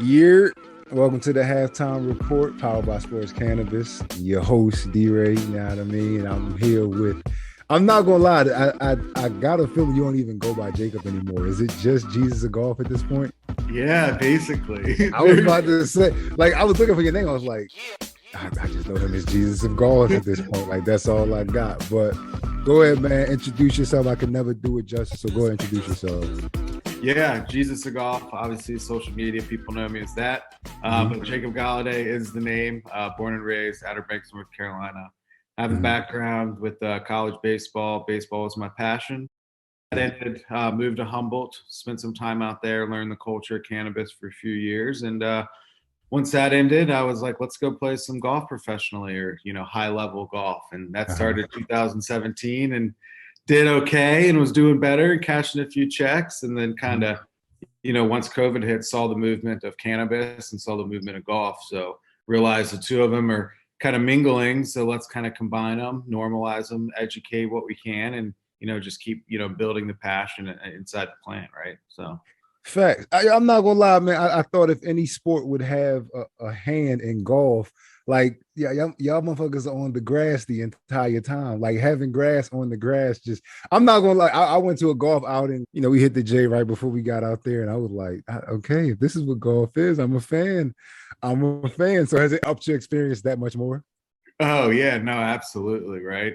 Year. Welcome to the halftime report, powered by Sports Cannabis. Your host, D-Ray, you know what I mean? I'm here with, I'm not gonna lie, I got a feeling you don't even go by Jacob anymore. Is it just Jesus of Golf at this point? Yeah, basically. I was about to say, like, I was looking for your name. I was like, I just know him as Jesus of Golf at this point. Like, that's all I got. But go ahead, man. Introduce yourself. I can never do it justice. So go ahead and introduce yourself. Yeah, Jesus of Golf. Obviously, social media people know me as that. But Jacob Galladay is the name. Born and raised Outer Banks, North Carolina. I have a background with college baseball. Baseball was my passion. That ended, moved to Humboldt, spent some time out there, learned the culture of cannabis for a few years. And once that ended, I was like, let's go play some golf professionally or, high level golf. And that started 2017 and did okay and was doing better and cashing a few checks. And then kind of, once COVID hit, saw the movement of cannabis and saw the movement of golf. So realized the two of them are kind of mingling. So let's kind of combine them, normalize them, educate what we can, and just keep building the passion inside the plant, right? So Facts. I'm not gonna lie, man. I thought if any sport would have a hand in golf, like y'all motherfuckers are on the grass the entire time. Like having grass on the grass, just I'm not gonna lie. I went to a golf outing. We hit the J right before we got out there, and I was like, okay, if this is what golf is, I'm a fan. I'm a fan. So has it upped your experience that much more? oh yeah, no, absolutely, right.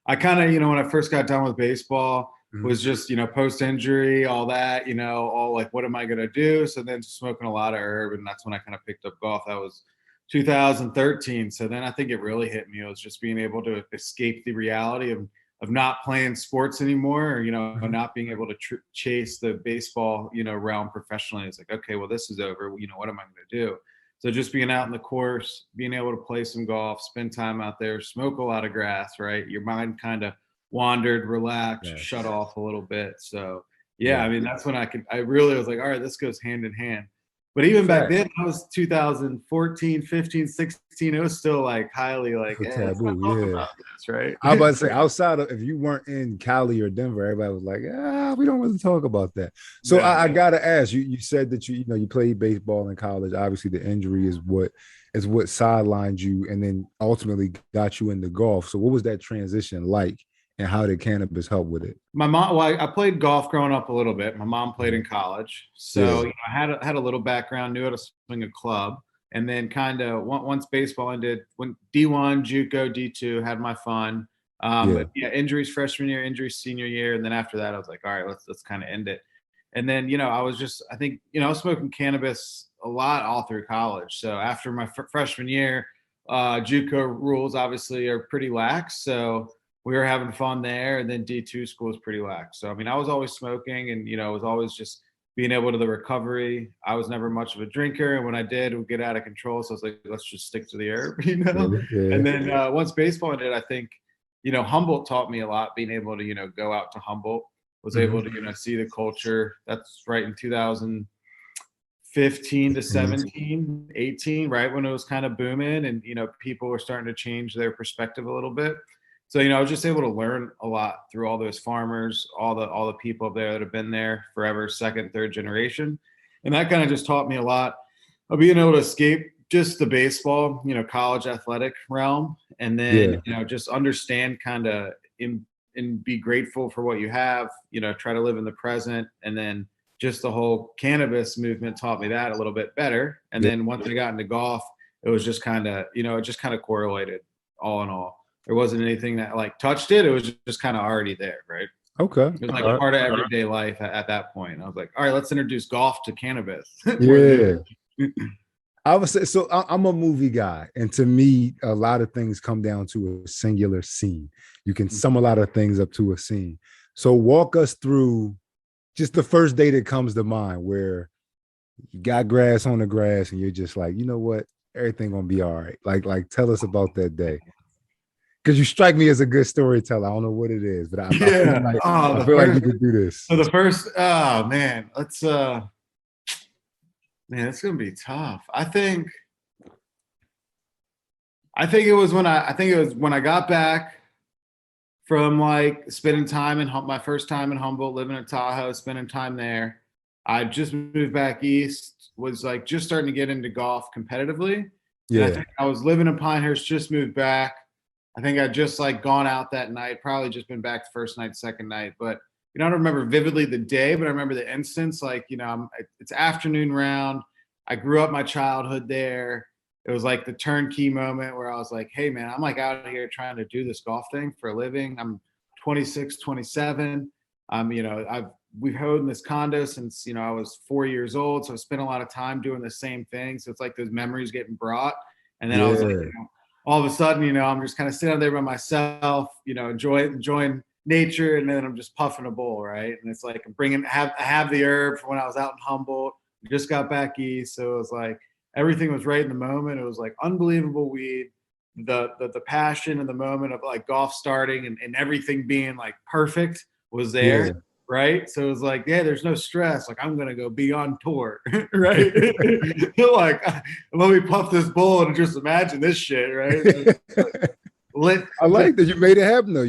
I kind of, when I first got done with baseball, was just, post injury, all that, all like, what am I going to do? So then smoking a lot of herb. And that's when I kind of picked up golf. That was 2013. So then I think it really hit me. It was just being able to escape the reality of not playing sports anymore, or, not being able to chase the baseball, realm professionally. It's like, okay, well, this is over. What am I going to do? So just being out in the course, being able to play some golf, spend time out there, smoke a lot of grass, right? Your mind kind of wandered, relaxed, Yes. shut off a little bit. So yeah, Yeah. I mean, that's when I really was like, all right, this goes hand in hand. But even back Fact. then, I was 2014, 15, 16. It was still like highly like, For let's not taboo, talk yeah. about this, right? I was about to say, outside of if you weren't in Cali or Denver, everybody was like, we don't really talk about that. So Yeah. I gotta ask you. You said that you played baseball in college. Obviously, the injury is what sidelined you, and then ultimately got you into golf. So what was that transition like, and how did cannabis help with it? My mom, well, I played golf growing up a little bit. My mom played in college, so Yeah, I had a little background, knew how to swing a club, and then kind of once baseball ended, went D1, JUCO, D2, had my fun. yeah, But yeah, injuries freshman year, injuries senior year, and then after that, I was like, all right, let's kind of end it. And then I was just, I think I was smoking cannabis a lot all through college. So after my freshman year, JUCO rules obviously are pretty lax, so we were having fun there. And then D2 school was pretty lax. So, I mean, I was always smoking and, was always just being able to the recovery. I was never much of a drinker. And when I did, it would get out of control. So I was like, let's just stick to the herb, yeah, yeah. And then once baseball ended, I think, Humboldt taught me a lot, being able to, go out to Humboldt, was able to, see the culture. That's right in 2015 to 17, 18, right when it was kind of booming and, people were starting to change their perspective a little bit. So, I was just able to learn a lot through all those farmers, all the people up there that have been there forever, second, third generation. And that kind of just taught me a lot of being able to escape just the baseball, college athletic realm. And then, Yeah. just understand kind of and be grateful for what you have, try to live in the present. And then just the whole cannabis movement taught me that a little bit better. And Yeah. then once I got into golf, it was just kind of, it just kind of correlated all in all. There wasn't anything that like touched it. It was just kind of already there, right? Okay. It was like All right. part of everyday life at that point. I was like, all right, let's introduce golf to cannabis more than Yeah. anything. I would say so. I'm a movie guy, and to me, a lot of things come down to a singular scene. You can sum a lot of things up to a scene. So walk us through just the first day that comes to mind, where you got grass on the grass, and you're just like, you know what, everything gonna be all right. Like, tell us about that day, because you strike me as a good storyteller. I don't know what it is, but I feel Yeah. like Oh, I the feel like you first. could do this. So the first. Oh man, let's. Man, it's gonna be tough. I think it was when I got back from like spending time in my first time in Humboldt, living in Tahoe, spending time there. I just moved back east, was like just starting to get into golf competitively. And I Yeah. think I was living in Pinehurst, just moved back. I think I'd just like gone out that night, probably just been back the first night, second night. But I don't remember vividly the day, but I remember the instance. Like, it's afternoon round. I grew up my childhood there. It was like the turnkey moment where I was like, hey man, I'm like out here trying to do this golf thing for a living. I'm 26, 27. I've we've owned this condo since I was 4 years old. So I've spent a lot of time doing the same thing. So it's like those memories getting brought. And then I was like, Yeah. all of a sudden, I'm just kind of sitting out there by myself, enjoying nature, and then I'm just puffing a bowl, right? And it's like I have the herb from when I was out in Humboldt. Just got back east, so it was like everything was right in the moment. It was like unbelievable weed, the passion and the moment of like golf starting and everything being like perfect was Yeah. there, right? So it was like, yeah, there's no stress. Like I'm gonna go be on tour, right? Like let me puff this bowl and just imagine this shit, right? Lit, I just like that you made it happen though.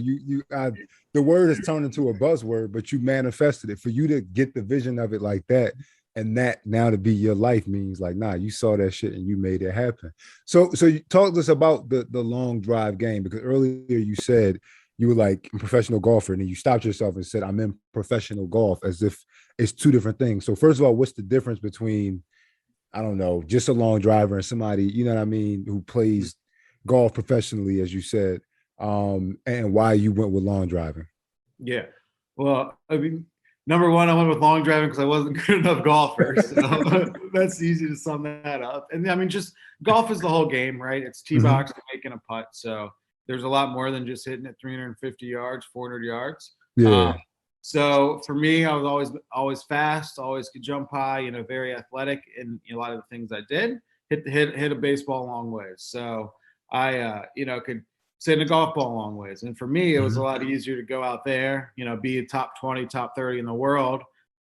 The word has turned into a buzzword, but you manifested it. For you to get the vision of it like that, and that now to be your life means like, nah, you saw that shit and you made it happen. So you talked to us about the long drive game, because earlier you said you were like a professional golfer, and then you stopped yourself and said, I'm in professional golf, as if it's two different things. So first of all, what's the difference between, I don't know, just a long driver and somebody, you know what I mean, who plays golf professionally, as you said, and why you went with long driving? yeah. Well, I mean, number one, I went with long driving because I wasn't good enough golfer. So that's easy to sum that up. And I mean, just golf is the whole game, right? It's tee Mhm. box and making a putt. So there's a lot more than just hitting it 350 yards, 400 yards. Yeah, So for me, I was always fast, always could jump high, very athletic in a lot of the things I did. Hit a baseball a long ways. So I could send a golf ball a long ways. And for me, it was a mhm. lot easier to go out there, be a top 20, top 30 in the world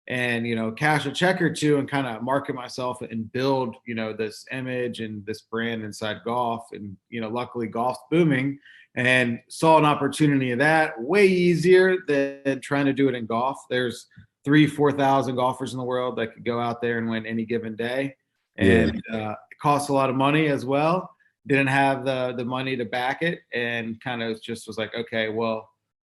and, cash a check or two and kind of market myself and build, this image and this brand inside golf. And, luckily golf's booming and saw an opportunity of that way easier than trying to do it in golf. There's 4,000 golfers in the world that could go out there and win any given day. Yeah. And it costs a lot of money as well. Didn't have the money to back it, and kind of just was like, okay, well,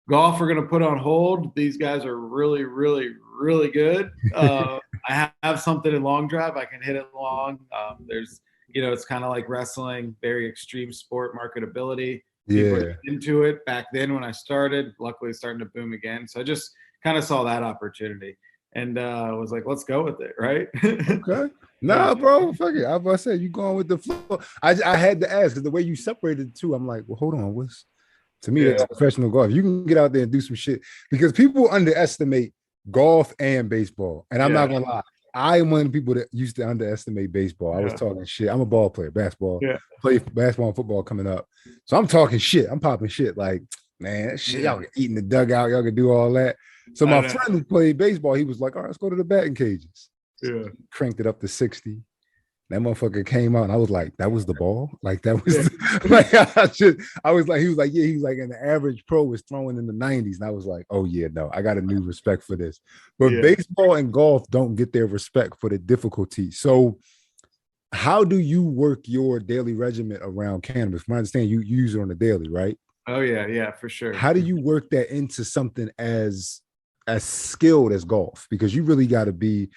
golf we're gonna put on hold. These guys are really, really, really good. I have something in long drive. I can hit it long. There's, it's kind of like wrestling, very extreme sport marketability. People are Yeah. into it back then when I started. Luckily, it's starting to boom again. So I just kind of saw that opportunity and was like, let's go with it, right? Okay. Yeah, Nah, bro. Fuck it. I was about to say you going with the flow. I had to ask because the way you separated the two, I'm like, well, hold on. What's to me yeah, that's professional golf. You can get out there and do some shit, because people underestimate golf and baseball. And I'm not yeah, gonna lie, I am one of the people that used to underestimate baseball. I was yeah, talking shit. I'm a ball player, basketball, yeah, play basketball and football coming up. So I'm talking shit. I'm popping shit like, man, that shit, yeah. y'all can eat in the dugout, y'all can do all that. So I my know. friend who played baseball, he was like, all right, let's go to the batting cages. Yeah, Cranked it up to 60. That motherfucker came out and I was like, that was the ball? Like that was yeah, like I was like, he was like, yeah, he was like, and the average pro was throwing in the 90s. And I was like, oh yeah, no, I got a new respect for this. But yeah. baseball and golf don't get their respect for the difficulty. So how do you work your daily regimen around cannabis? From I understand you use it on a daily, right? Oh yeah, yeah, for sure. How do you work that into something as skilled as golf? Because you really got to be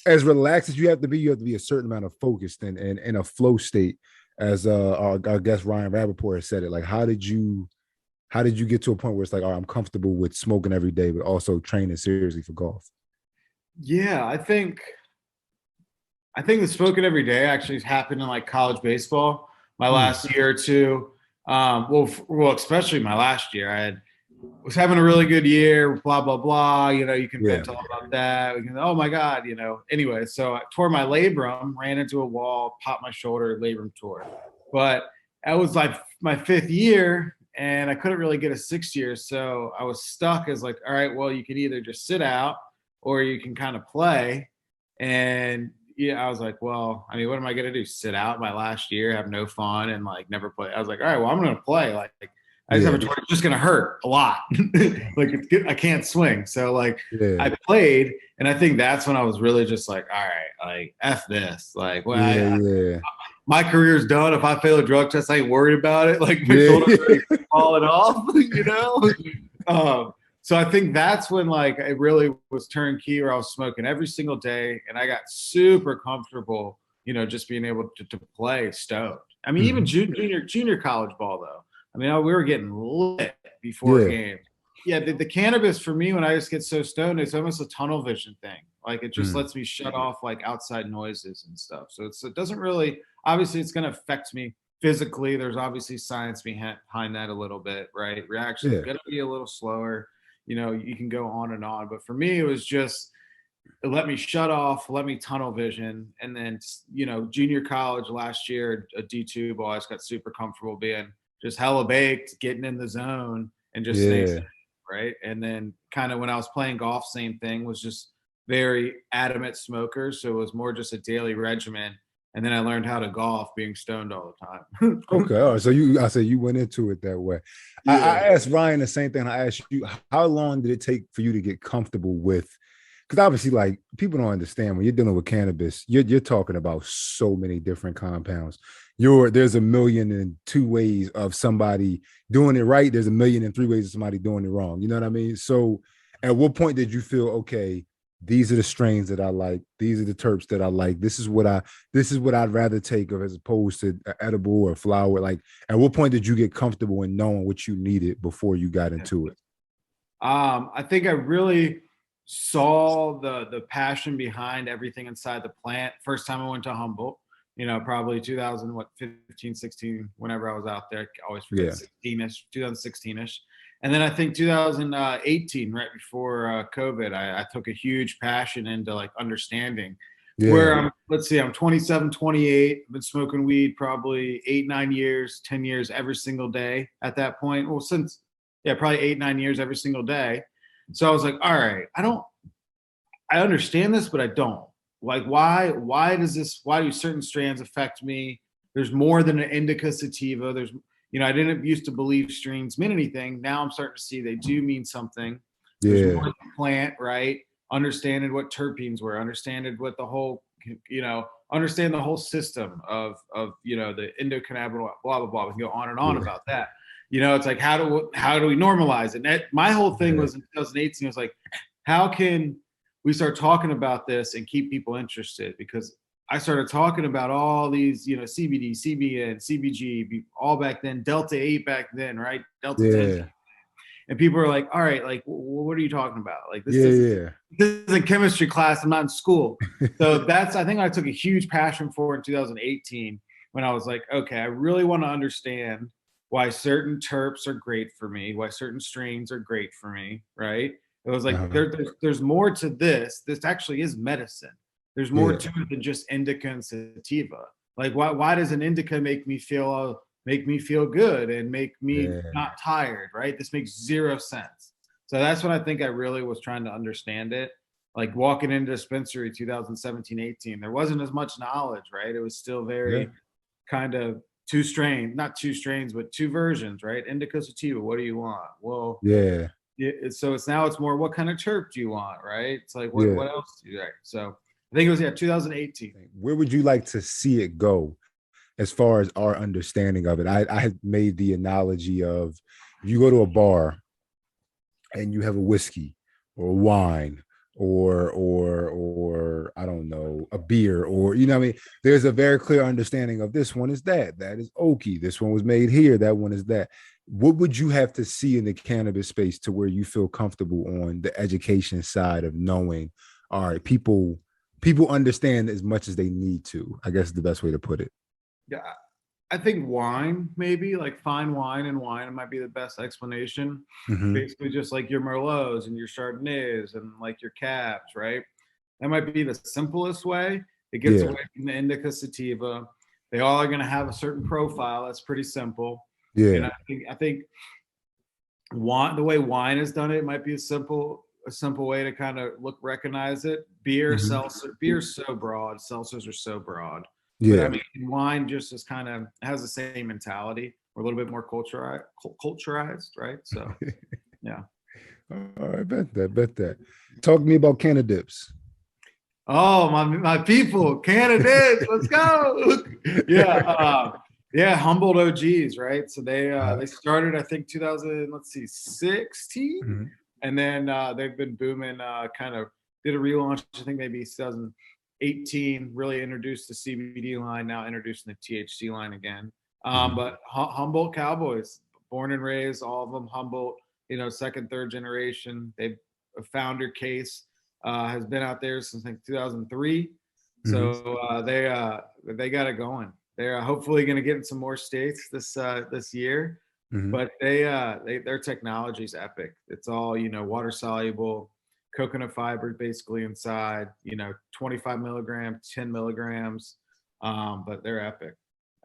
as relaxed as you have to be. You have to be a certain amount of focused and in a flow state, as our guest Ryan Rappaport has said it. Like, how did you get to a point where it's like, all right, I'm comfortable with smoking every day, but also training seriously for golf? Yeah, I think the smoking every day actually happened in like college baseball. My Hmm. last year or two, well, especially my last year, was having a really good year. Blah blah blah. You can Yeah. vent all about that. We can, oh my god. Anyway, so I tore my labrum, ran into a wall, popped my shoulder, labrum tore. But that was like my fifth year, and I couldn't really get a sixth year, so I was stuck as like, all right, well, you can either just sit out or you can kind of play. And yeah, I was like, well, I mean, what am I gonna do? Sit out my last year, have no fun, and like never play? I was like, all right, well, I'm gonna play. Like I just have a Yeah. torch. It's just gonna hurt a lot. Like I can't swing. So like Yeah. I played, and I think that's when I was really just like, all right, like f this. Like, well, Yeah. Yeah. my career's done. If I fail a drug test, I ain't worried about it. Like my Yeah. shoulder's already falling off. You know. So I think that's when like it really was turnkey, where I was smoking every single day, and I got super comfortable. You know, just being able to play stoned. I mean, even Mhm. junior college ball though. I mean, we were getting lit before Yeah. games. Yeah, the cannabis for me, when I just get so stoned, it's almost a tunnel vision thing. Like it just Mm. lets me shut off like outside noises and stuff. So it doesn't really, obviously it's going to affect me physically. There's obviously science behind that a little bit, right? Reaction's Yeah. going to be a little slower. You know, you can go on and on. But for me, it was just, it let me shut off, let me tunnel vision. And then, you know, junior college last year, a D2 ball, I just got super comfortable being just hella baked, getting in the zone and just staying Yeah. safe, right? And then kind of when I was playing golf, same thing, was just very adamant smoker. So it was more just a daily regimen. And then I learned how to golf being stoned all the time. Okay. All right. So I said you went into it that way. I Yeah. asked Ryan the same thing. I asked you, how long did it take for you to get comfortable with? Because obviously, like people don't understand when you're dealing with cannabis, you're talking about so many different compounds. There's a million and two ways of somebody doing it right. There's a million and three ways of somebody doing it wrong. You know what I mean? So, at what point did you feel okay? These are the strains that I like. These are the terps that I like. This is what I'd rather take of as opposed to edible or flower. Like, at what point did you get comfortable in knowing what you needed before you got into it? I think I really saw the passion behind everything inside the plant. First time I went to Humboldt, you know, probably 2000, what, 15, 16, whenever I was out there. I always forget, Yeah. 16ish, 2016ish. And then I think 2018, right before COVID, I took a huge passion into like understanding where Yeah. let's see, I'm 27, 28. I've been smoking weed probably 8, 9 years, 10 years every single day at that point. Well, since, yeah, probably 8, 9 years every single day. So I was like, all right, I understand this, but I don't. Like, why do certain strands affect me? There's more than an indica sativa. There's, you know, I didn't used to believe strains mean anything. Now I'm starting to see they do mean something. There's more Yeah. to the plant, right? Understanding what terpenes were, understanding what the whole, you know, understand the whole system of, you know, the endocannabinoid, blah, blah, blah. We can go on and on Yeah. about that. You know, it's like, how do we normalize it? And my whole thing was in 2018, it was like, how can we start talking about this and keep people interested? Because I started talking about all these, you know, CBD, CBN, CBG, all back then, Delta 8 back then, right? Delta 10. Yeah. And people are like, all right, like, what are you talking about? Like, Yeah. Yeah. this isn't chemistry class. I'm not in school. So I think I took a huge passion for in 2018 when I was like, okay, I really want to understand why certain terps are great for me, why certain strains are great for me, right? It was like, Uh-huh. there's more to this. This actually is medicine. There's more Yeah. to it than just indica and sativa. Like, why does an indica make me feel good and make me Yeah. not tired, right? This makes zero sense. So that's when I think I really was trying to understand it. Like walking into dispensary 2017, 18, there wasn't as much knowledge, right? It was still Yeah. very kind of not two strains, but two versions, right? Indica sativa, what do you want? Well, Yeah. so it's more, what kind of terp do you want, right? It's like, Yeah. what else do you like? So I think it was, 2018. Where would you like to see it go as far as our understanding of it? I had made the analogy of if you go to a bar and you have a whiskey or wine or I don't know, a beer, or you know what I mean, there's a very clear understanding of this one is that is oaky, this one was made here, that one is that. What would you have to see in the cannabis space to where you feel comfortable on the education side of knowing, all right, people understand as much as they need to, I guess is the best way to put it. Yeah, I think wine, maybe like fine wine and wine might be the best explanation. Mm-hmm. Basically, just like your Merlots and your Chardonnays and like your Cabs, right? That might be the simplest way. It gets Yeah. away from the indica sativa. They all are going to have a certain profile. That's pretty simple. And Yeah. I think wine, the way wine has done it, might be a simple way to kind of recognize it. Beer, Mm-hmm. seltzer, beer's so broad. Seltzers are so broad. But I Yeah. mean, wine just is kind of has the same mentality. we're a little bit more culturized, right? So yeah. All right, bet that. Talk to me about Canadips. Oh, my people, candidates, let's go. Yeah, Humboldt OGs, right? So they started, I think, 2000, let's see, 16, and then they've been booming. Kind of did a relaunch, I think maybe 2018. Really introduced the CBD line, now introducing the THC line again. But Humboldt Cowboys, born and raised, all of them Humboldt. Second, third generation. They've a founder case. Has been out there since I think 2003. So they got it going. They're hopefully going to get in some more states this year. But their technology is epic. It's all water soluble, coconut fiber basically inside. 25 milligrams, 10 milligrams. But they're epic.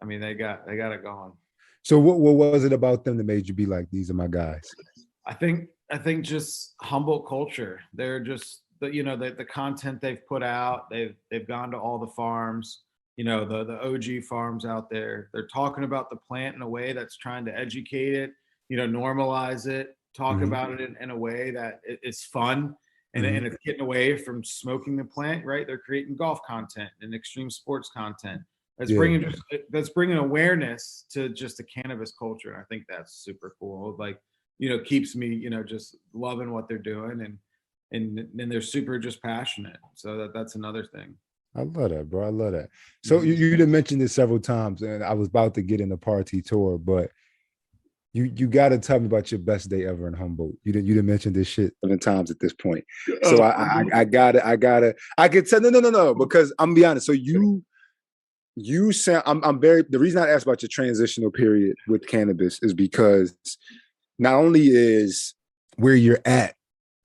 I mean, they got it going. So what was it about them that made you be like, these are my guys? I think just Humboldt culture. They're just the content they've put out. They've gone to all the farms, the OG farms out there. They're talking about the plant in a way that's trying to educate it, normalize it, talk about it in a way that it's fun and it's getting away from smoking the plant, right? They're creating golf content and extreme sports content. That's bringing awareness to just the cannabis culture. And I think that's super cool. Like, keeps me, just loving what they're doing and they're super just passionate. So that's another thing. I love that, bro. I love that. So you done mentioned this several times, and I was about to get in the party tour, but you got to tell me about your best day ever in Humboldt. You didn't mention this shit 7 times at this point. So I could tell no, because I'm gonna be honest. So you sound, I'm very, the reason I asked about your transitional period with cannabis is because not only is where you're at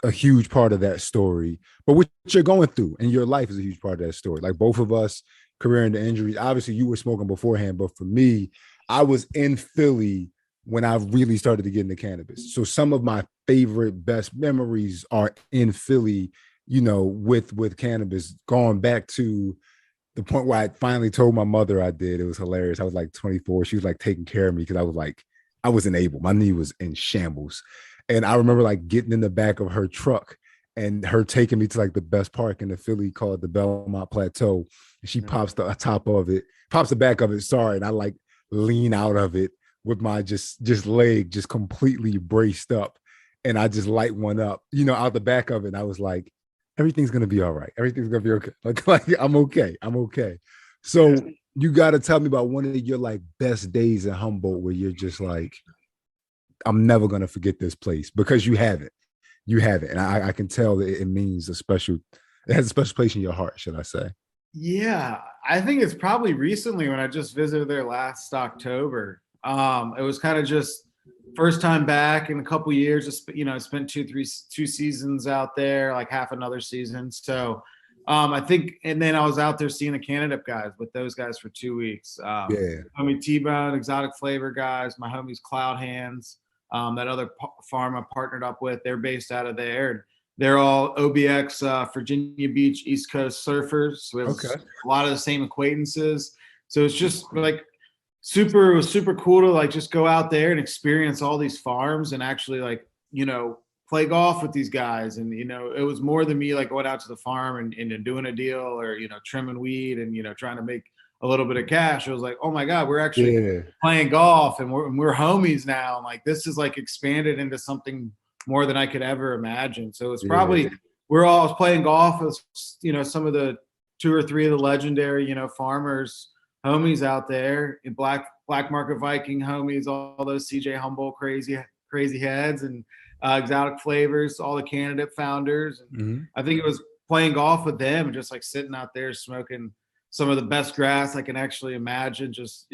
a huge part of that story, but what you're going through in your life is a huge part of that story. Like both of us, career into injuries. Obviously, you were smoking beforehand, but for me, I was in Philly when I really started to get into cannabis. So some of my favorite, best memories are in Philly, with cannabis, going back to the point where I finally told my mother I did. It was hilarious. I was like 24. She was like taking care of me because I wasn't able. My knee was in shambles. And I remember like getting in the back of her truck and her taking me to like the best park in the Philly called the Belmont Plateau. And she pops the back of it. Sorry. And I like lean out of it with my just leg just completely braced up. And I just light one up, out the back of it. And I was like, everything's going to be all right. Everything's going to be okay. Like I'm okay. So you got to tell me about one of your like best days in Humboldt where you're just like, I'm never going to forget this place, because you have it. And I can tell that it means it has a special place in your heart, should I say. Yeah, I think it's probably recently when I just visited there last October. It was kind of just first time back in a couple years. Just, spent two seasons out there, like half another season. So I think, and then I was out there seeing the Canada guys with those guys for 2 weeks. Homie T-Bone, Exotic Flavor guys, my homies Cloud Hands. That other farm I partnered up with, they're based out of there. They're all OBX, Virginia Beach, East Coast surfers. So we have a lot of the same acquaintances. So it's just like super cool to like just go out there and experience all these farms and actually like, play golf with these guys. And, it was more than me like going out to the farm and doing a deal or, trimming weed and, trying to make a little bit of cash. It was like, oh my God, we're actually playing golf and we're homies now. And like, this is like expanded into something more than I could ever imagine. So it's probably, we're all playing golf with, some of the 2 or 3 of the legendary, farmers, homies out there, in Black Market Viking homies, all those CJ Humboldt crazy heads and Exotic Flavors, all the candidate founders. And I think it was playing golf with them and just like sitting out there smoking some of the best grass I can actually imagine, just,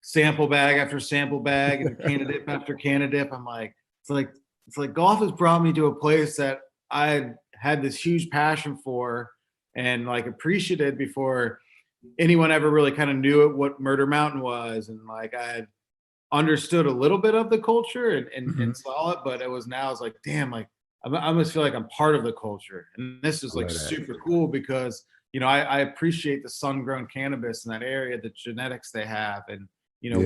sample bag after sample bag and candidate after candidate. I'm like, it's like golf has brought me to a place that I had this huge passion for and like appreciated before anyone ever really kind of knew what Murder Mountain was. And like, I had understood a little bit of the culture and saw it, but it's like, damn, like I almost feel like I'm part of the culture. And this is like super cool because, I appreciate the sun-grown cannabis in that area, the genetics they have. And You know,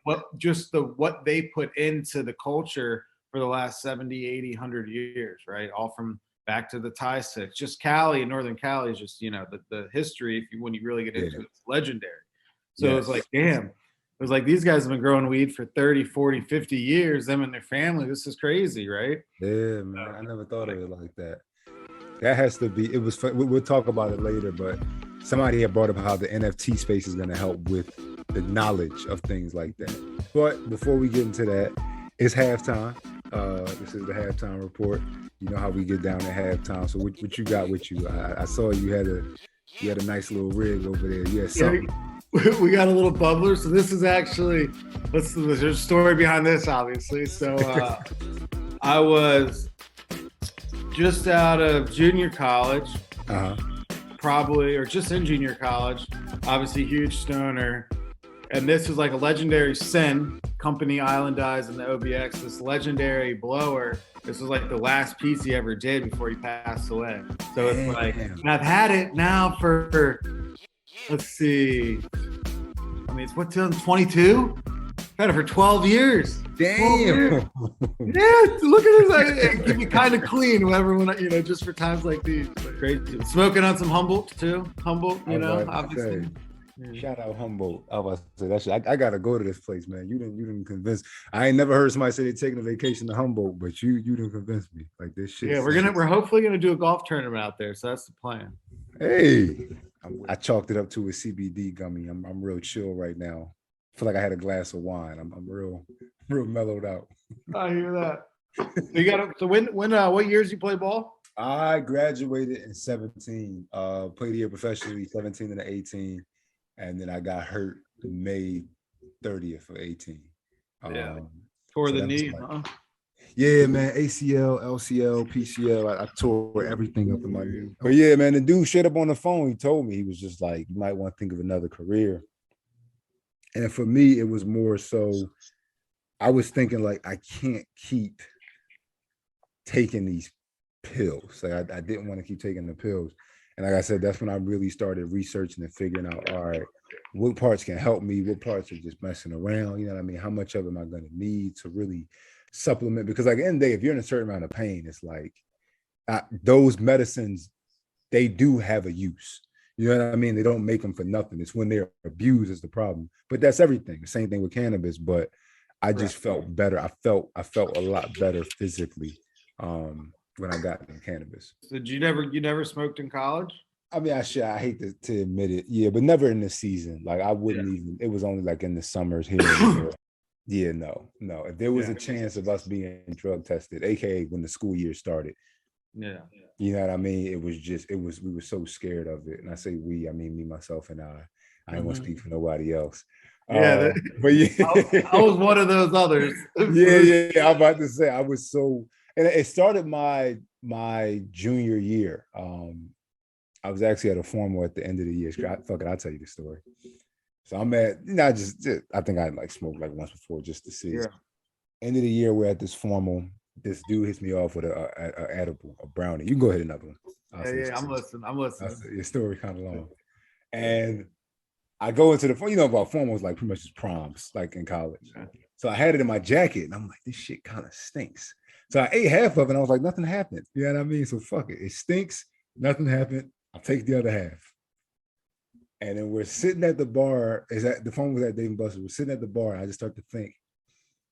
what just what they put into the culture for the last 70, 80, 100 years, right? All from back to the Thai sticks. Just Cali and Northern Cali is just, you know, the history, if you when you really get into it, it's legendary. So it's like, damn, it was like these guys have been growing weed for 30, 40, 50 years, them and their family. This is crazy, right? Yeah, man. I never thought of it like that. That has to be, it was fun. We'll talk about it later, but somebody had brought up how the NFT space is going to help with the knowledge of things like that. But before we get into that, it's halftime. This is the halftime report. You know how we get down at halftime. So what you got with you? I saw you had a nice little rig over there. You had something. We got a little bubbler. So this is actually, there's a story behind this, obviously. So I was just out of junior college, probably, or just in junior college, obviously huge stoner. And this was like a legendary Sen company, Island Eyes and the OBX, this legendary blower. This was like the last piece he ever did before he passed away. So it's like, and I've had it now for, let's see, I mean, it's what, 2022? I've had it for 12 years. Damn. 12 years. Yeah, look at this. It keep you kind of clean whenever, you know, just for times like these. Crazy. Smoking on some Humboldt too. Humboldt, you know, obviously. Shout out Humboldt. I was about to say that shit. I gotta go to this place, man. You didn't convince. I ain't never heard somebody say they're taking a vacation to Humboldt, but you didn't convince me. Like this shit. Yeah, we're hopefully gonna do a golf tournament out there. So that's the plan. Hey, I chalked it up to a CBD gummy. I'm real chill right now. I feel like I had a glass of wine. I'm real mellowed out. I hear that. So what years you play ball? I graduated in 17. Played here professionally 17 and 18. And then I got hurt May 30th of 18. Tore the knee, huh? Yeah, man. ACL, LCL, PCL. I tore everything up in my knee. But yeah, man, the dude straight up on the phone, he told me, he was just like, you might want to think of another career. And for me, it was more so, I was thinking like, I can't keep taking these pills. Like I didn't want to keep taking the pills. And like I said, that's when I really started researching and figuring out, all right, what parts can help me, what parts are just messing around, you know what I mean? How much of it am I going to need to really supplement? Because like at the end of the day, if you're in a certain amount of pain, it's like those medicines, they do have a use. You know what I mean? They don't make them for nothing. It's when they're abused is the problem. But that's everything. The same thing with cannabis. But I just felt better. I felt a lot better physically. When I got in cannabis. So you never smoked in college? I mean, I hate to admit it. Yeah, but never in the season. Like I wouldn't even, it was only like in the summers here. Yeah, no. If there was a chance of us being drug tested, AKA when the school year started. Yeah. You know what I mean? We were so scared of it. And I say we, I mean me, myself, and I don't want to speak for nobody else. Yeah. But yeah. I was one of those others. Yeah. I'm about to say I was so. And it started my junior year. I was actually at a formal at the end of the year. Fuck it, I'll tell you the story. So I'm at, I think I like smoked like once before just to see. Yeah. End of the year, we're at this formal. This dude hits me off with a edible, a brownie. You can go ahead another one. I'm listening. Your story kind of long. And I go into the, about formals like pretty much just proms, like in college. Yeah. So I had it in my jacket, and I'm like, this shit kind of stinks. So I ate half of it, and I was like, nothing happened. You know what I mean? So fuck it. It stinks. Nothing happened. I'll take the other half. And then we're sitting at the bar. The phone was at Dave & Buster's. We're sitting at the bar, and I just start to think,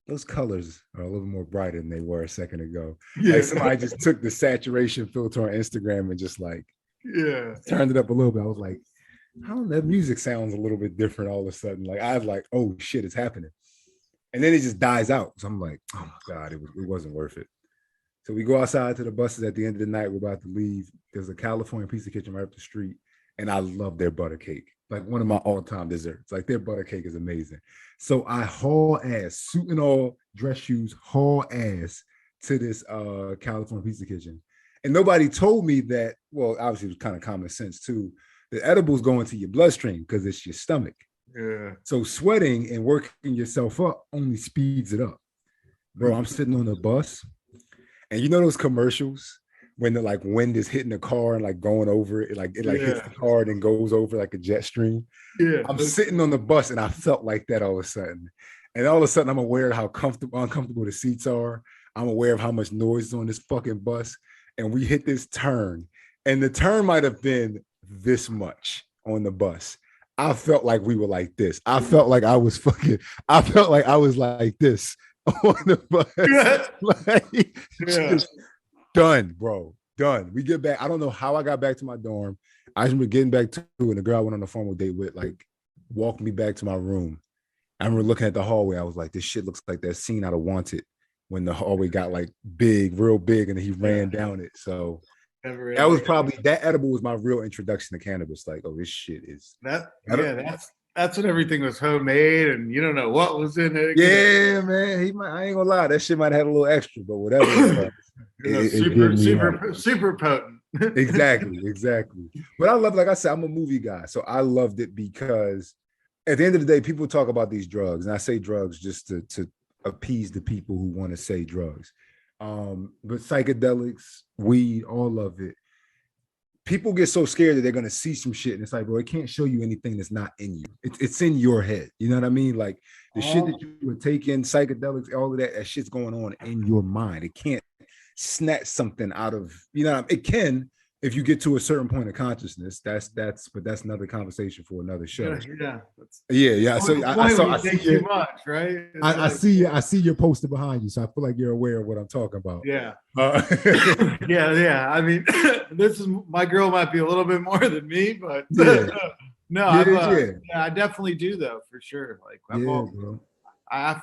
those colors are a little more brighter than they were a second ago. Yeah. Like somebody just took the saturation filter on Instagram and just like turned it up a little bit. I was like, how that music sounds a little bit different all of a sudden. Like I was like, oh shit, it's happening. And then it just dies out. So I'm like, oh my God, it wasn't worth it. So we go outside to the buses at the end of the night. We're about to leave. There's a California Pizza Kitchen right up the street. And I love their butter cake. Like one of my all-time desserts. Like their butter cake is amazing. So I haul ass, suit and all, dress shoes, haul ass to this California Pizza Kitchen. And nobody told me that, well, obviously it was kind of common sense too. The edibles go into your bloodstream because it's your stomach. Yeah. So sweating and working yourself up only speeds it up. Bro, I'm sitting on the bus, and you know those commercials when the like wind is hitting the car and like going over it, like it like hits the car and then goes over like a jet stream. Yeah. I'm sitting on the bus and I felt like that all of a sudden. And all of a sudden I'm aware of how uncomfortable the seats are. I'm aware of how much noise is on this fucking bus. And we hit this turn. And the turn might have been this much on the bus. I felt like we were like this. I felt like I was like this on the bus. Like, just done, bro. Done. We get back. I don't know how I got back to my dorm. I remember getting back to and the girl I went on a formal date with, like, walked me back to my room. I remember looking at the hallway. I was like, this shit looks like that scene out of Wanted when the hallway got like big, real big, and he ran down it. So that was probably that edible was my real introduction to cannabis. Like, oh, this shit is that's when everything was homemade and you don't know what was in it. Yeah, man. I ain't gonna lie, that shit might have had a little extra, but whatever. Super potent. Exactly. But I love, like I said, I'm a movie guy, so I loved it because at the end of the day, people talk about these drugs, and I say drugs just to appease the people who want to say drugs. But psychedelics, weed, all of it. People get so scared that they're gonna see some shit, and it's like, bro, it can't show you anything that's not in you. It's in your head. You know what I mean? Like the shit that you were taking, psychedelics, all of that shit's going on in your mind. It can't snatch something out of, you know, it can if you get to a certain point of consciousness. But that's another conversation for another show. Yeah. So I see too much, right? I see your poster behind you, so I feel like you're aware of what I'm talking about. Yeah. Yeah. I mean, this is my girl might be a little bit more than me, but I definitely do though, for sure. Like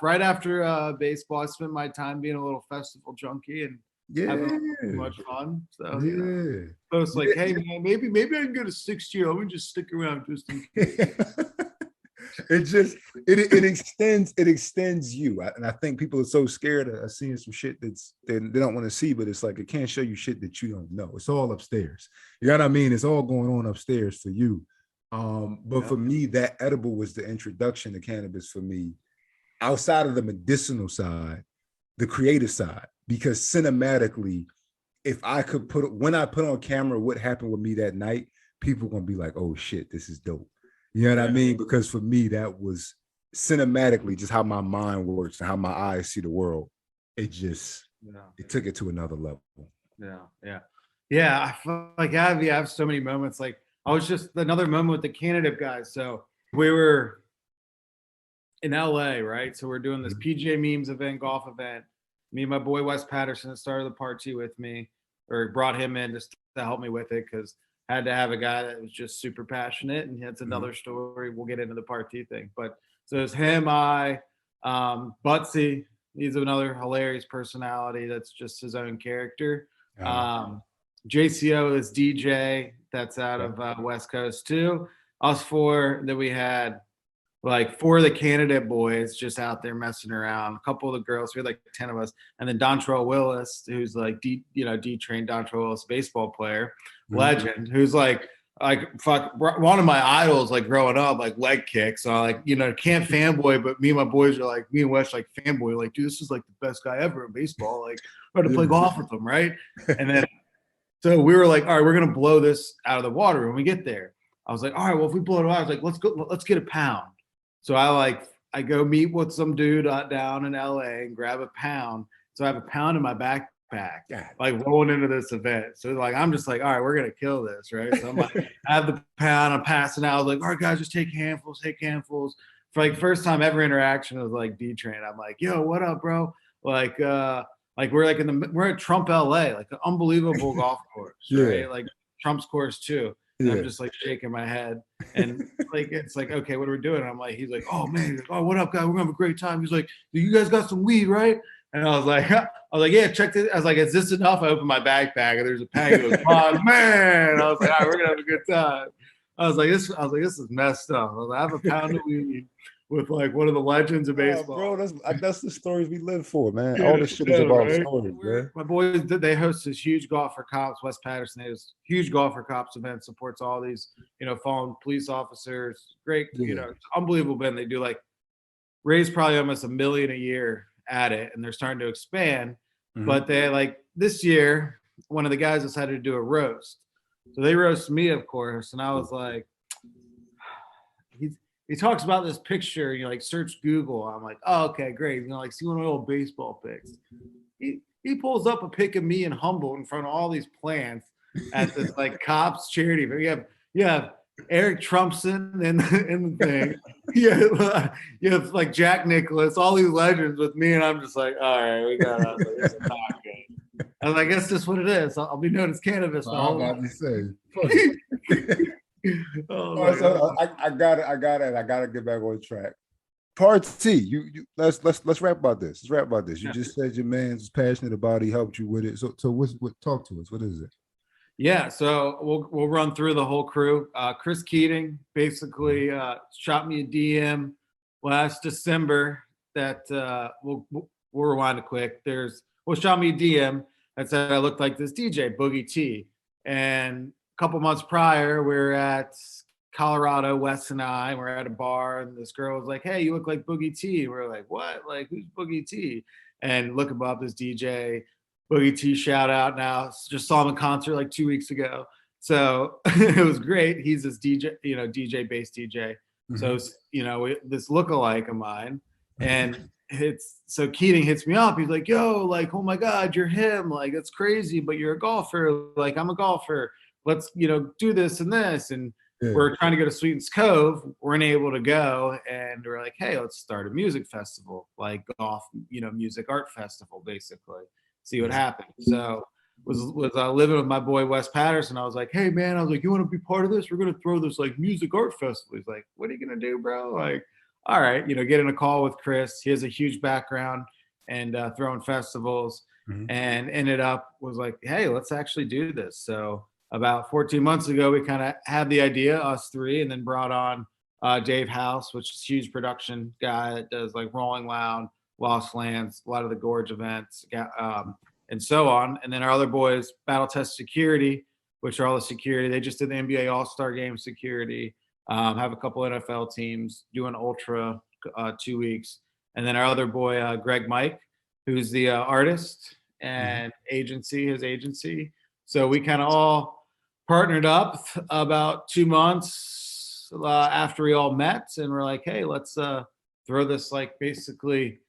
right after baseball, I spent my time being a little festival junkie and having much fun. So so it's like, hey man, maybe I can go to 6th year. Let me just stick around just in case. it extends you, and I think people are so scared of seeing some shit they don't want to see, but it's like it can't show you shit that you don't know. It's all upstairs. You know what I mean? It's all going on upstairs for you. But for me, that edible was the introduction to cannabis for me, outside of the medicinal side, the creative side. Because cinematically, if I could when I put on camera what happened with me that night, people are gonna be like, oh shit, this is dope. You know what I mean? Because for me, that was cinematically just how my mind works and how my eyes see the world. It just it took it to another level. Yeah. I feel like I have so many moments. Like I was just another moment with the candidate guys. So we were in LA, right? So we're doing this PJ Memes event, golf event. Me and my boy Wes Patterson started the party with me, or brought him in just to help me with it, because I had to have a guy that was just super passionate, and that's another story. We'll get into the party thing, but so it's him, Butsy. He's another hilarious personality that's just his own character. JCO is DJ, that's out of West Coast too. Us four that we had. Like 4 of the candidate boys just out there messing around. A couple of the girls, we had like 10 of us, and then Dontrell Willis, who's like D-trained Dontrell Willis, baseball player, legend, who's like one of my idols, like growing up, like leg kicks. So like, can't fanboy, but me and my boys are like, me and Wes like fanboy, like, dude, this is like the best guy ever in baseball. Like, we're to play golf with him, right? And then so we were like, all right, we're gonna blow this out of the water when we get there. I was like, all right, well, if we blow it out, I was like, let's get a pound. So I go meet with some dude down in LA and grab a pound. So I have a pound in my backpack, like rolling into this event. So like, I'm just like, all right, we're going to kill this. Right. So I'm like, I have the pound, I'm passing out. I was like, all right, guys, just take handfuls. For like first time ever interaction with like D-Train. I'm like, yo, what up, bro? Like we're like we're at Trump LA, like an unbelievable golf course, right? Like Trump's course too. And I'm just like shaking my head, and like it's like, okay, what are we doing? And I'm like, he's like, oh man, like, oh, what up, guy? We're gonna have a great time. He's like, you guys got some weed, right? And I was like, yeah, check this. I was like, is this enough? I opened my backpack and there's a pack. It goes, oh man. I was like, all right, we're gonna have a good time. I was like, this is messed up. I was like, I have a pound of weed with like one of the legends of baseball. Bro, that's the stories we live for, man. All this shit is about stories, man. My boys, they host this huge Golf for Cops. Wes Patterson has huge Golf for Cops event, supports all these, fallen police officers. Great, it's unbelievable event. They do like raise probably almost $1 million a year at it, and they're starting to expand. But they like this year, one of the guys decided to do a roast. So they roast me, of course, and I was like, he talks about this picture, you like search Google. I'm like, oh, okay, great. Like see one of my old baseball pics. He pulls up a pic of me in Humboldt in front of all these plants at this like cops charity. But you have Eric Trumpson in the thing. You have like Jack Nicklaus, all these legends with me, and I'm just like, all right, we got this is not good. I was like, that's just what it is. I'll be known as cannabis. I'm about to say. So I gotta get back on track. Part T, you let's rap about this. Let's rap about this. You just said your man's passionate about it, he helped you with it. So what talk to us? What is it? Yeah, so we'll run through the whole crew. Chris Keating basically shot me a DM last December that we'll rewind it quick. Shot me a DM that said I looked like this DJ, Boogie T. And a couple months prior, we were at Colorado, Wes and I, we're at a bar, and this girl was like, hey, you look like Boogie T. We're like, what? Like, who's Boogie T? And look him up, this DJ, Boogie T, shout out now. Just saw him in concert like 2 weeks ago. So it was great. He's this DJ, DJ, bass DJ. Mm-hmm. So, this lookalike of mine. And so Keating hits me up. He's like, yo, like, oh my God, you're him. Like, that's crazy, but you're a golfer. Like, I'm a golfer. Let's, do this and this. And we're trying to go to Sweetens Cove. Weren't able to go. And we're like, hey, let's start a music festival, like golf, music art festival, basically. See what happens. So was living with my boy Wes Patterson. I was like, hey man, you want to be part of this? We're gonna throw this like music art festival. He's like, what are you gonna do, bro? Like, all right, get in a call with Chris. He has a huge background and throwing festivals, and ended up was like, hey, let's actually do this. So about 14 months ago, we kind of had the idea, us three, and then brought on Dave House, which is a huge production guy that does like Rolling Loud, Lost Lands, a lot of the Gorge events, and so on. And then our other boys, Battle Test Security, which are all the security. They just did the NBA All-Star Game security, have a couple NFL teams, doing Ultra 2 weeks. And then our other boy, Greg Mike, who's the artist and his agency. So we kind of all partnered up about 2 months after we all met. And we're like, hey, let's throw this like basically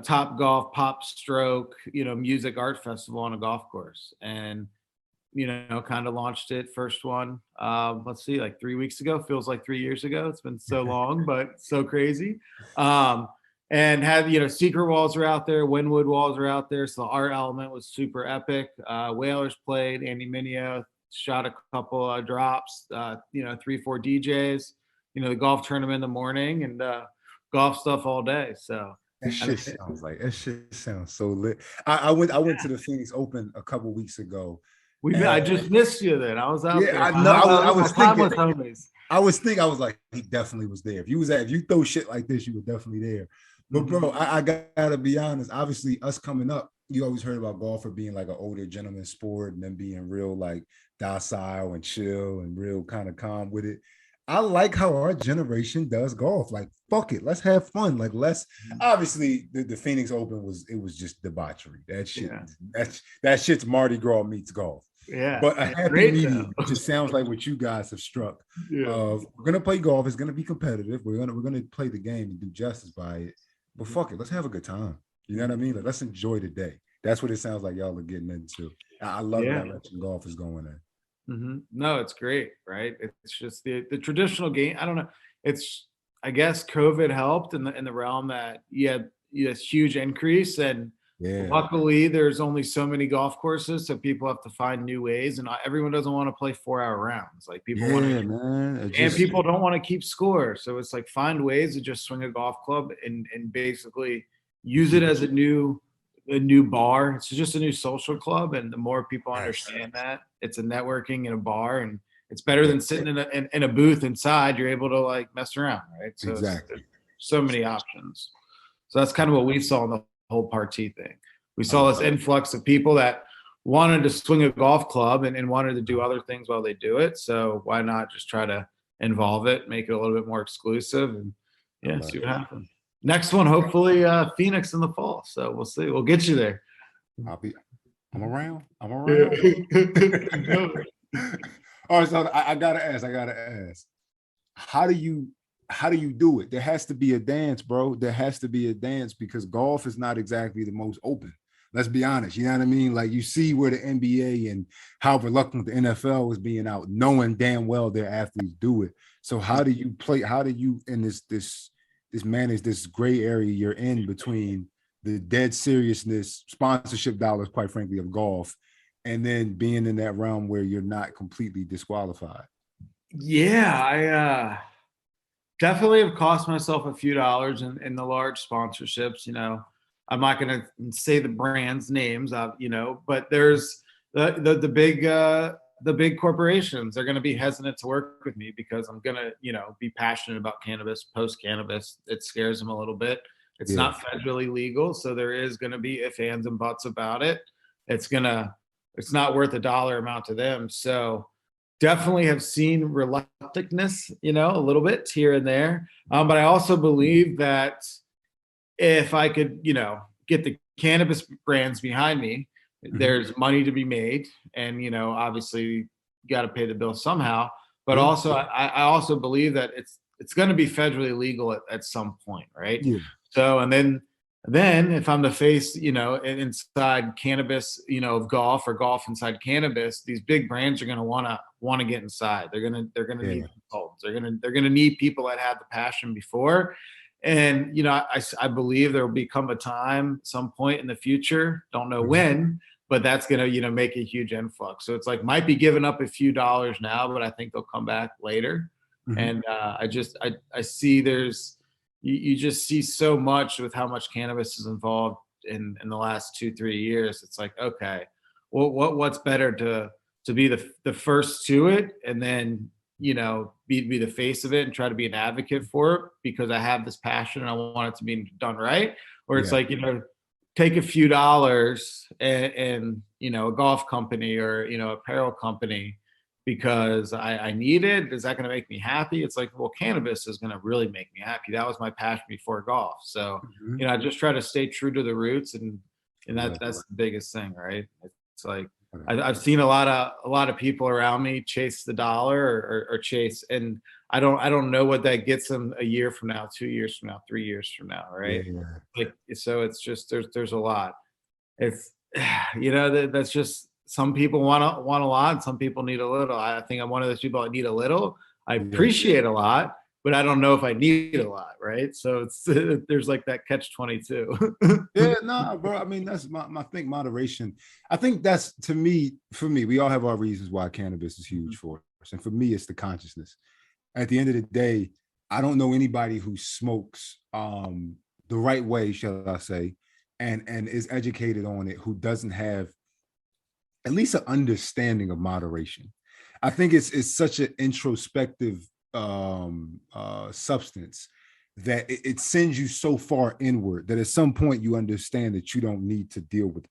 Top Golf, Pop Stroke, music art festival on a golf course. And, kind of launched it. First one, let's see, like 3 weeks ago, feels like 3 years ago. It's been so long, but so crazy. And had, Secret Walls are out there, Wynwood Walls are out there. So the art element was super epic. Whalers played, Andy Mineo shot a couple drops, 3-4 DJs, the golf tournament in the morning and golf stuff all day. So that shit sounds so lit. I went to the Phoenix Open a couple weeks ago. I just missed you then. I was out there. I know. I was thinking. I was like, he definitely was there. If you throw shit like this, you were definitely there. But bro, I gotta be honest. Obviously, us coming up, you always heard about golfer being like an older gentleman sport and then being real like docile and chill and real kind of calm with it. I like how our generation does golf. Like, fuck it, let's have fun. Like, obviously the Phoenix Open was just debauchery. That shit, that shit's Mardi Gras meets golf. Yeah. But a happy medium, which just sounds like what you guys have struck. We're gonna play golf, it's gonna be competitive. We're gonna play the game and do justice by it. But fuck it, let's have a good time. You know what I mean? Like, let's enjoy the day. That's what it sounds like y'all are getting into. I love that direction golf is going in. No, it's great, right? It's just the traditional game. I don't know. I guess COVID helped in the realm that you had this huge increase, and luckily there's only so many golf courses, so people have to find new ways, and everyone doesn't want to play 4-hour rounds. Like people people don't want to keep score, so it's like find ways to just swing a golf club and basically use it as a new bar. It's just a new social club, and the more people understand that it's a networking in a bar, and it's better than sitting in a booth inside. You're able to like mess around, right? So exactly. So many options. So that's kind of what we saw in the whole party thing. We saw this influx of people that wanted to swing a golf club and wanted to do other things while they do it. So why not just try to involve it, make it a little bit more exclusive, and see what happens. Next one, hopefully Phoenix in the fall. So we'll see. We'll get you there. I'm around. I'm Yeah. around. All right, so I gotta ask. How do you do it? There has to be a dance, bro. There has to be a dance because golf is not exactly the most open. Let's be honest. You know what I mean? Like you see where the NBA and how reluctant the NFL is being out, knowing damn well their athletes do it. So how do you play? How do you in this manage this gray area you're in between the dead seriousness, sponsorship dollars, quite frankly, of golf, and then being in that realm where you're not completely disqualified? Yeah, I definitely have cost myself a few dollars in the large sponsorships. I'm not going to say the brands names, but there's the big corporations. They're going to be hesitant to work with me because I'm going to, be passionate about cannabis, post cannabis. It scares them a little bit. It's Yeah. not federally legal, so there is going to be ifs, ands, and buts about it. It's not worth a dollar amount to them. So definitely have seen reluctantness, a little bit here and there. But I also believe that if I could, get the cannabis brands behind me, there's money to be made. And, obviously you got to pay the bill somehow. But also, I also believe that it's going to be federally legal at some point, right? Yeah. So, and then if I'm the face, inside cannabis, of golf or golf inside cannabis, these big brands are going to want to get inside. They're going to need consultants. They're going to need people that had the passion before. And, I believe there will become a time, some point in the future, don't know when, but that's going to, make a huge influx. So it's like, might be giving up a few dollars now, but I think they'll come back later. And I see you just see so much with how much cannabis is involved in the last 2-3 years. It's like, okay, well, what's better to be the first to it, and then be the face of it and try to be an advocate for it because I have this passion and I want it to be done right, or it's like take a few dollars and a golf company or apparel company because I need it. Is that going to make me happy? It's like, well, cannabis is going to really make me happy. That was my passion before golf. So, I just try to stay true to the roots, and that's the biggest thing, right? It's like I've seen a lot of people around me chase the dollar or chase, and I don't know what that gets them a year from now, 2 years from now, 3 years from now, right? Like, so it's just there's a lot. It's that's just. Some people want a lot, and some people need a little. I think I'm one of those people that need a little. I appreciate a lot, but I don't know if I need a lot, right? So it's there's like that catch-22. Yeah, no, bro. I mean, that's my think moderation. I think that's for me, we all have our reasons why cannabis is huge for us. And for me, it's the consciousness. At the end of the day, I don't know anybody who smokes the right way, shall I say, and is educated on it, who doesn't have at least an understanding of moderation. I think it's such an introspective substance that it sends you so far inward that at some point you understand that you don't need to deal with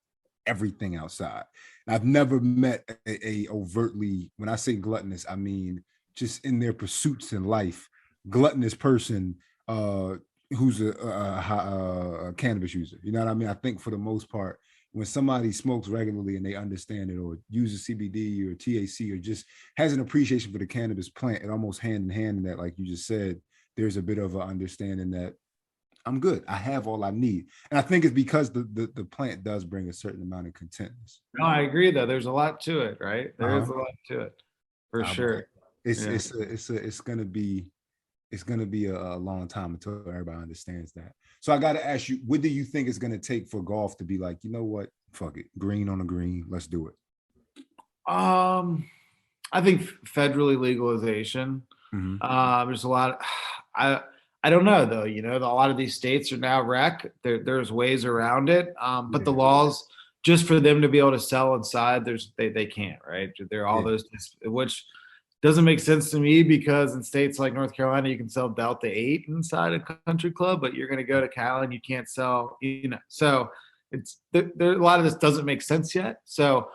everything outside. And I've never met a overtly, when I say gluttonous, I mean just in their pursuits in life, gluttonous person who's a cannabis user. You know what I mean? I think for the most part, when somebody smokes regularly and they understand it or uses CBD or THC or just has an appreciation for the cannabis plant, it almost hand in hand in that, like you just said, there's a bit of an understanding that I'm good. I have all I need. And I think it's because the plant does bring a certain amount of contentness. No, I agree though. There's a lot to it, right? There is a lot to it for sure. It's gonna be a long time until everybody understands that. So I got to ask you, what do you think it's gonna take for golf to be like, you know what, fuck it, green on a green, let's do it? I think federally legalization. There's a lot. I don't know though. A lot of these states are now rec. There's ways around it, but the laws just for them to be able to sell inside, they can't, right? There are all those, which doesn't make sense to me because in states like North Carolina, you can sell Delta 8 inside a country club, but you're going to go to Cal and you can't sell, So it's there. A lot of this doesn't make sense yet. So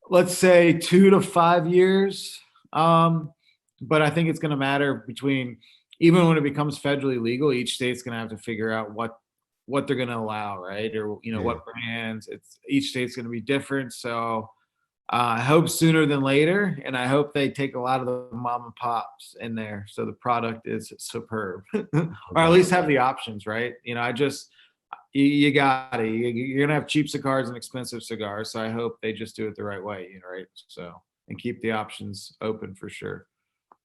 let's say 2 to 5 years. But I think it's going to matter between, even when it becomes federally legal, each state's going to have to figure out what they're going to allow, right? Or, what brands. Each state's going to be different. So I hope sooner than later, and I hope they take a lot of the mom and pops in there so the product is superb, or at least have the options, right? You got it. You're gonna have cheap cigars and expensive cigars, so I hope they just do it the right way, right? So, and keep the options open for sure.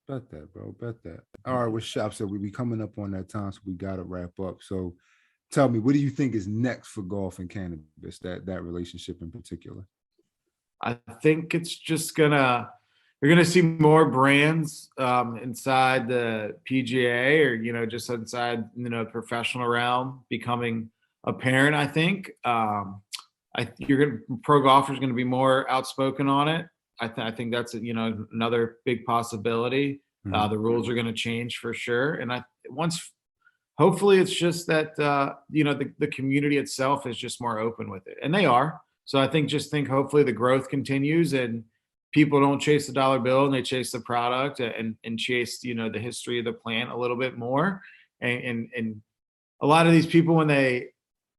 Bet that, bro. Bet that. All right, with Shop, so we be coming up on that time, so we gotta wrap up. So, tell me, what do you think is next for golf and cannabis? That relationship in particular. I think it's just you're gonna see more brands inside the PGA, or just inside professional realm becoming apparent. I think pro golfers going to be more outspoken on it. I think that's another big possibility. Mm-hmm. The rules are going to change for sure, and hopefully it's just that the community itself is just more open with it, and they are. So I think hopefully the growth continues and people don't chase the dollar bill and they chase the product and chase, the history of the plant a little bit more. And a lot of these people,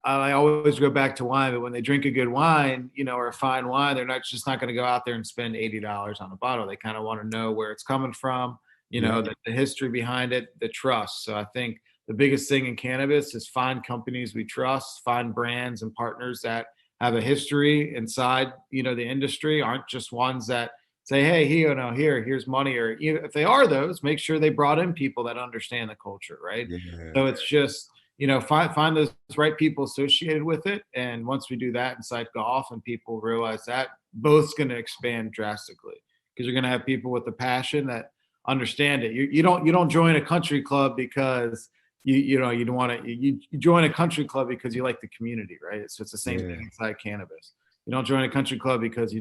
I always go back to wine, but when they drink a good wine, or a fine wine, they're not going to go out there and spend $80 on a bottle. They kind of want to know where it's coming from, the history behind it, the trust. So I think the biggest thing in cannabis is find companies we trust, find brands and partners that have a history inside, the industry, aren't just ones that say, hey, here's money. Or if they are those, make sure they brought in people that understand the culture, right? Yeah. So it's just, find those right people associated with it. And once we do that inside golf and people realize that, both's going to expand drastically because you're going to have people with the passion that understand it. You don't join a country club because you join a country club because you like the community, right? So it's the same thing inside cannabis. You don't join a country club because you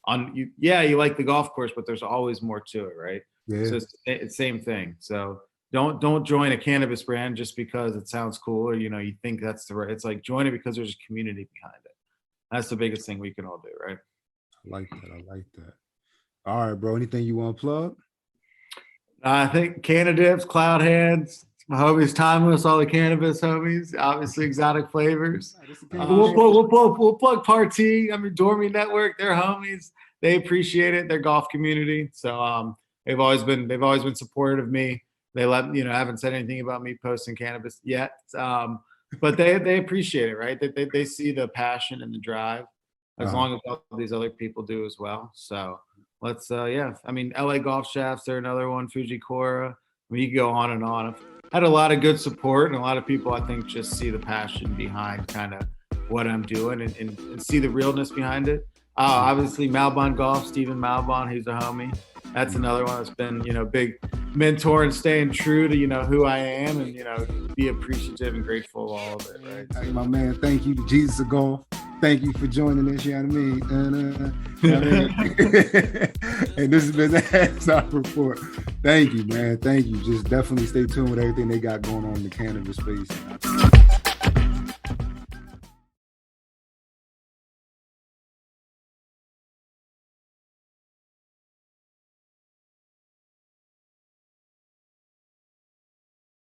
like the golf course, but there's always more to it, right? Yeah. So it's the same thing. So don't join a cannabis brand just because it sounds cool or you think that's the right. It's like join it because there's a community behind it. That's the biggest thing we can all do, right? I like that. All right, bro. Anything you want to plug? I think Cannadips, Cloud Hands. My homies, Timeless, all the cannabis homies, obviously Exotic Flavors. We'll plug Party. Dormy Network, they're homies. They appreciate it. Their golf community. So they've always been supportive of me. They haven't said anything about me posting cannabis yet. But they appreciate it, right? They see the passion and the drive, as long as all these other people do as well. So let's LA Golf Shafts, they're another one, Fujikura. You can go on and on. I've had a lot of good support, and a lot of people, I think, just see the passion behind kind of what I'm doing and see the realness behind it. Obviously, Malbon Golf, Stephen Malbon, he's a homie. That's another one that's been, big mentor and staying true to, who I am and, be appreciative and grateful of all of it, right? Hey, my man, thank you to Jesus of Golf. Thank you for joining us, you know what I mean? And this has been the Hands Off Report. Thank you, man. Thank you. Just definitely stay tuned with everything they got going on in the cannabis space.